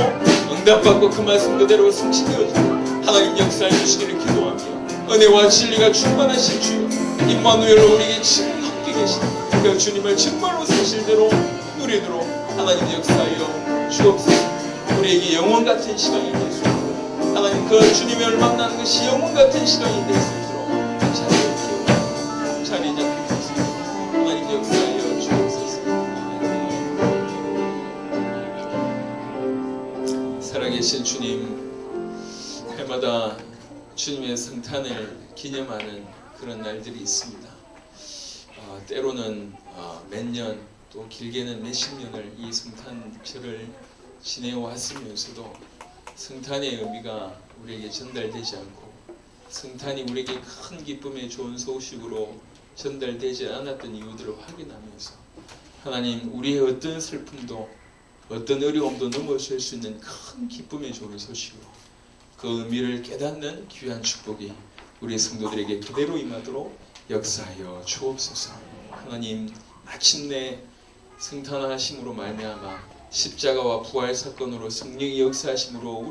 응답받고 그 말씀 그대로 성취되어지고 하나님 역사해 주시기를 기도하며 은혜와 진리가 충만하신 주여 임마누엘로 우리에게 지금 함께 계신 그 주님을 정말로 사실대로 누리도록 하나님 역사하여 주옵소서. 우리에게 영원 같은 시간이 될 수 있도록 하나님 그 주님을 만나는 것이 영원 같은 시간이 될 수 있도록 자리 잡히옵소서. 하나님 역사하여 주옵소서. 살아계신 주님 해마다 주님의 성탄을 기념하는 그런 날들이 있습니다. 때로는 몇 년 또 길게는 몇십 년을 이 성탄절을 지내왔으면서도 성탄의 의미가 우리에게 전달되지 않고 성탄이 우리에게 큰 기쁨의 좋은 소식으로 전달되지 않았던 이유들을 확인하면서 하나님 우리의 어떤 슬픔도 어떤 어려움도 넘어설 수 있는 큰 기쁨의 좋은 소식으로 그 의미를 깨닫는 귀한 축복이 우리 성도들에게 그대로 임하도록 역사하여 주옵소서. 하나님 마침내 성탄하심으로 말미암아 십자가와 부활 사건으로 성령의 역사하심으로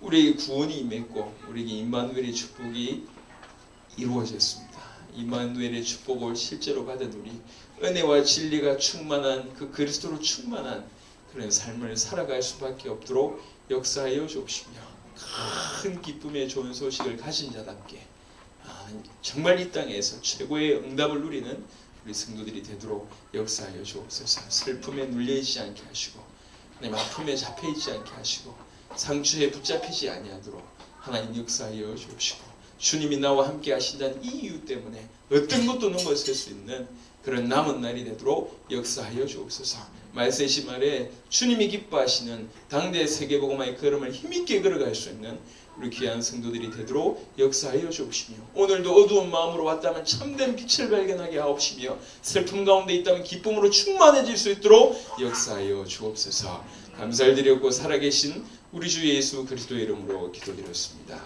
우리에게 구원이 임했고 우리에게 임마누엘의 축복이 이루어졌습니다. 임마누엘의 축복을 실제로 받은 우리 은혜와 진리가 충만한 그 그리스도로 충만한 그런 삶을 살아갈 수밖에 없도록 역사하여 주옵시며 큰 기쁨의 좋은 소식을 가진 자답게 정말 이 땅에서 최고의 응답을 누리는 우리 성도들이 되도록 역사하여 주옵소서. 슬픔에 눌려있지 않게 하시고 하나님 아픔에 잡혀있지 않게 하시고 상처에 붙잡히지 아니하도록 하나님 역사하여 주옵시고 주님이 나와 함께 하신다는 이 이유 때문에 어떤 것도 넘어설 수 있는 그런 남은 날이 되도록 역사하여 주옵소서. 말세시 말에 주님이 기뻐하시는 당대 세계복음화의 걸음을 힘있게 걸어갈 수 있는 우리 귀한 성도들이 되도록 역사하여 주옵시며 오늘도 어두운 마음으로 왔다면 참된 빛을 발견하게 하옵시며 슬픔 가운데 있다면 기쁨으로 충만해질 수 있도록 역사하여 주옵소서. 감사를 드렸고 살아계신 우리 주 예수 그리스도의 이름으로 기도드렸습니다.